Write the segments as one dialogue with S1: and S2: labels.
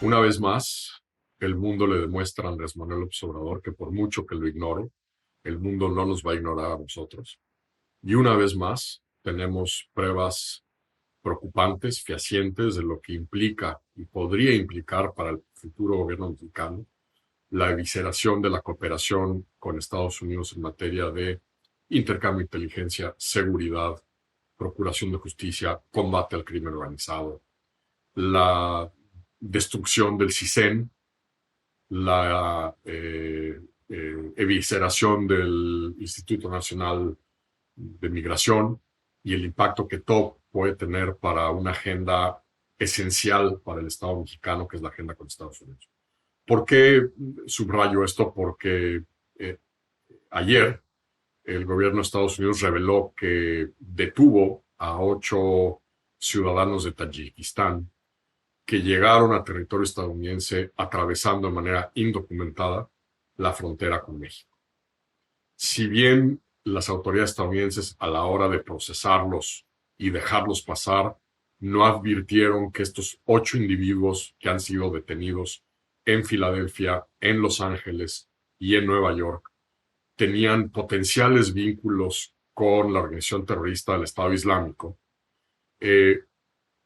S1: Una vez más, el mundo le demuestra a Andrés Manuel López Obrador que por mucho que lo ignore, el mundo no nos va a ignorar a nosotros. Y una vez más, tenemos pruebas preocupantes, fehacientes de lo que implica y podría implicar para el futuro gobierno mexicano la evisceración de la cooperación con Estados Unidos en materia de intercambio de inteligencia, seguridad, procuración de justicia, combate al crimen organizado, la destrucción del CISEN, la evisceración del Instituto Nacional de Migración y el impacto que todo puede tener para una agenda esencial para el Estado mexicano, que es la agenda con Estados Unidos. ¿Por qué subrayo esto? Porque ayer el gobierno de Estados Unidos reveló que detuvo a 8 ciudadanos de Tayikistán que llegaron a territorio estadounidense atravesando de manera indocumentada la frontera con México. Si bien las autoridades estadounidenses a la hora de procesarlos y dejarlos pasar no advirtieron que estos 8 individuos que han sido detenidos en Filadelfia, en Los Ángeles y en Nueva York tenían potenciales vínculos con la organización terrorista del Estado Islámico,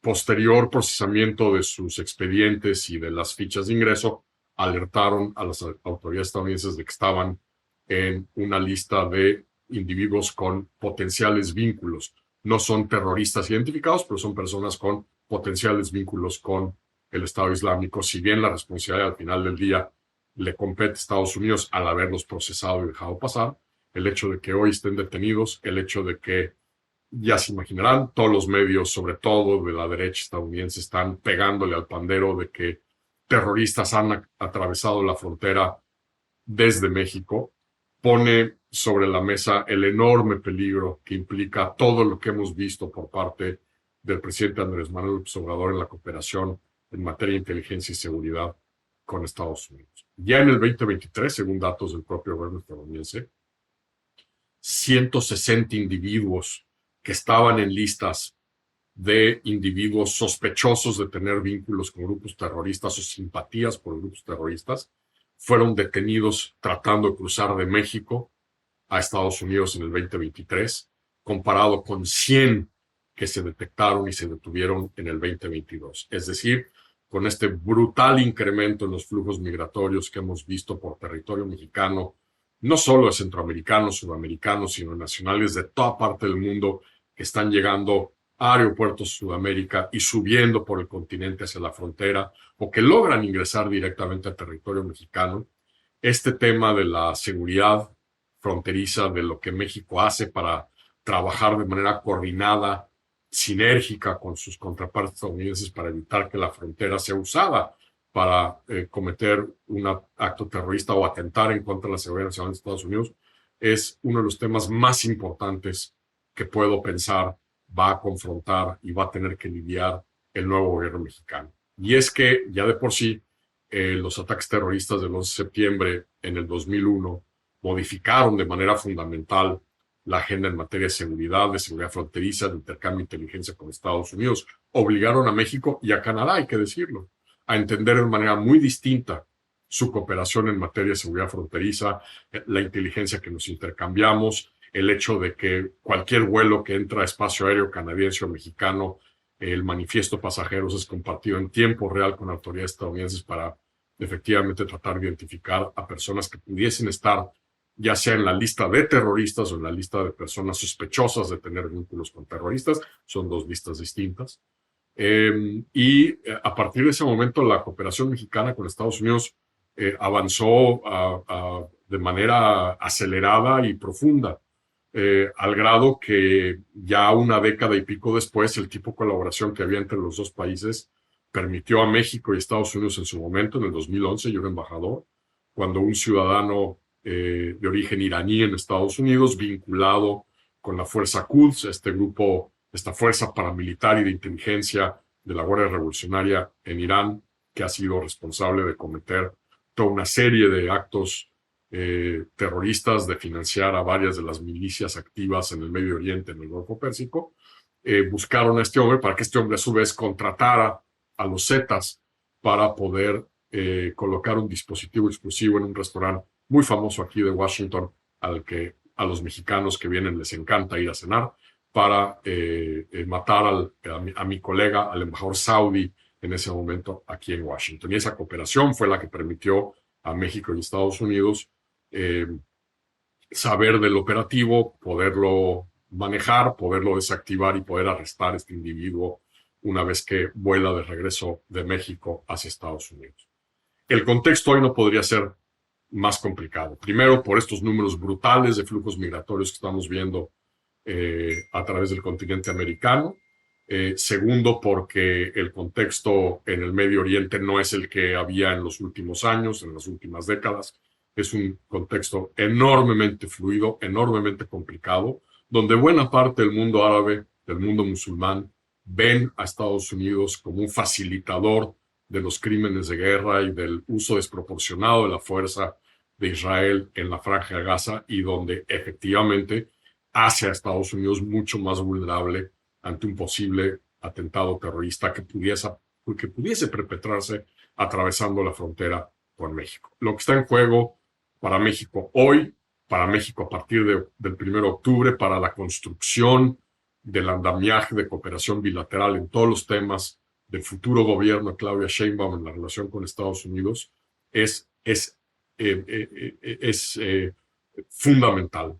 S1: posterior procesamiento de sus expedientes y de las fichas de ingreso, alertaron a las autoridades estadounidenses de que estaban en una lista de individuos con potenciales vínculos. No son terroristas identificados, pero son personas con potenciales vínculos con el Estado Islámico, si bien la responsabilidad al final del día le compete a Estados Unidos al haberlos procesado y dejado pasar. El hecho de que hoy estén detenidos, el hecho de que, ya se imaginarán, todos los medios, sobre todo de la derecha estadounidense, están pegándole al pandero de que terroristas han atravesado la frontera desde México, pone sobre la mesa el enorme peligro que implica todo lo que hemos visto por parte del presidente Andrés Manuel López Obrador en la cooperación en materia de inteligencia y seguridad con Estados Unidos. Ya en el 2023, según datos del propio gobierno estadounidense, 160 individuos que estaban en listas de individuos sospechosos de tener vínculos con grupos terroristas o simpatías por grupos terroristas fueron detenidos tratando de cruzar de México a Estados Unidos en el 2023, comparado con 100 que se detectaron y se detuvieron en el 2022. Es decir, con este brutal incremento en los flujos migratorios que hemos visto por territorio mexicano, no solo de centroamericanos, sudamericanos, sino nacionales de toda parte del mundo que están llegando a aeropuertos de Sudamérica y subiendo por el continente hacia la frontera o que logran ingresar directamente al territorio mexicano. Este tema de la seguridad fronteriza, de lo que México hace para trabajar de manera coordinada, sinérgica con sus contrapartes estadounidenses para evitar que la frontera sea usada para cometer un acto terrorista o atentar en contra de la seguridad nacional de Estados Unidos, es uno de los temas más importantes que puedo pensar va a confrontar y va a tener que lidiar el nuevo gobierno mexicano. Y es que ya de por sí los ataques terroristas del 11 de septiembre en el 2001 modificaron de manera fundamental la agenda en materia de seguridad fronteriza, de intercambio de inteligencia con Estados Unidos. Obligaron a México y a Canadá, hay que decirlo, a entender de manera muy distinta su cooperación en materia de seguridad fronteriza, la inteligencia que nos intercambiamos, el hecho de que cualquier vuelo que entra a espacio aéreo canadiense o mexicano, el manifiesto de pasajeros es compartido en tiempo real con autoridades estadounidenses para efectivamente tratar de identificar a personas que pudiesen estar ya sea en la lista de terroristas o en la lista de personas sospechosas de tener vínculos con terroristas. Son dos listas distintas. A partir de ese momento, la cooperación mexicana con Estados Unidos avanzó de manera acelerada y profunda, al grado que ya una década y pico después, el tipo de colaboración que había entre los dos países permitió a México y Estados Unidos en su momento, en el 2011, yo era embajador, cuando un ciudadano de origen iraní en Estados Unidos, vinculado con la Fuerza Quds, este grupo, esta fuerza paramilitar y de inteligencia de la Guardia Revolucionaria en Irán, que ha sido responsable de cometer toda una serie de actos terroristas, de financiar a varias de las milicias activas en el Medio Oriente, en el Golfo Pérsico, buscaron a este hombre para que este hombre a su vez contratara a los Zetas para poder colocar un dispositivo explosivo en un restaurante muy famoso aquí de Washington, al que a los mexicanos que vienen les encanta ir a cenar, para matar a mi colega, al embajador saudí en ese momento aquí en Washington. Y esa cooperación fue la que permitió a México y Estados Unidos saber del operativo, poderlo manejar, poderlo desactivar y poder arrestar a este individuo una vez que vuela de regreso de México hacia Estados Unidos. El contexto hoy no podría ser más complicado. Primero, por estos números brutales de flujos migratorios que estamos viendo a través del continente americano. Segundo, porque el contexto en el Medio Oriente no es el que había en los últimos años, en las últimas décadas. Es un contexto enormemente fluido, enormemente complicado, donde buena parte del mundo árabe, del mundo musulmán, ven a Estados Unidos como un facilitador de los crímenes de guerra y del uso desproporcionado de la fuerza de Israel en la Franja de Gaza, y donde efectivamente hace a Estados Unidos mucho más vulnerable ante un posible atentado terrorista que pudiese perpetrarse atravesando la frontera con México. Lo que está en juego para México hoy, para México a partir del 1 de octubre, para la construcción del andamiaje de cooperación bilateral en todos los temas del futuro gobierno de Claudia Sheinbaum en la relación con Estados Unidos, es fundamental.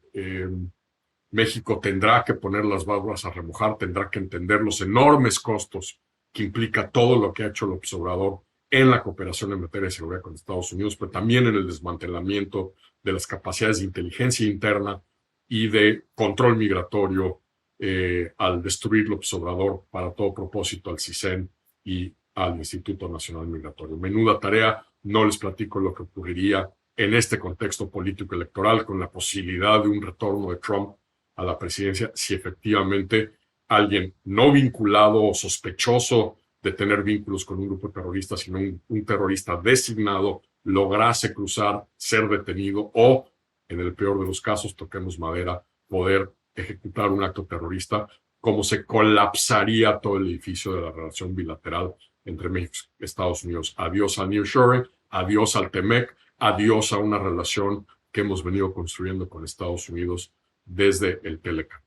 S1: México tendrá que poner las barbas a remojar, tendrá que entender los enormes costos que implica todo lo que ha hecho López Obrador en la cooperación en materia de seguridad con Estados Unidos, pero también en el desmantelamiento de las capacidades de inteligencia interna y de control migratorio al destruir López Obrador para todo propósito al CISEN y al Instituto Nacional Migratorio. Menuda tarea, no les platico lo que ocurriría en este contexto político electoral con la posibilidad de un retorno de Trump a la presidencia si efectivamente alguien no vinculado o sospechoso de tener vínculos con un grupo terrorista, sino un terrorista designado, lograse cruzar, ser detenido o, en el peor de los casos, toquemos madera, poder ejecutar un acto terrorista, como se colapsaría todo el edificio de la relación bilateral entre México y Estados Unidos. Adiós al nearshoring, adiós al TEMEC, adiós a una relación que hemos venido construyendo con Estados Unidos desde el Telecán.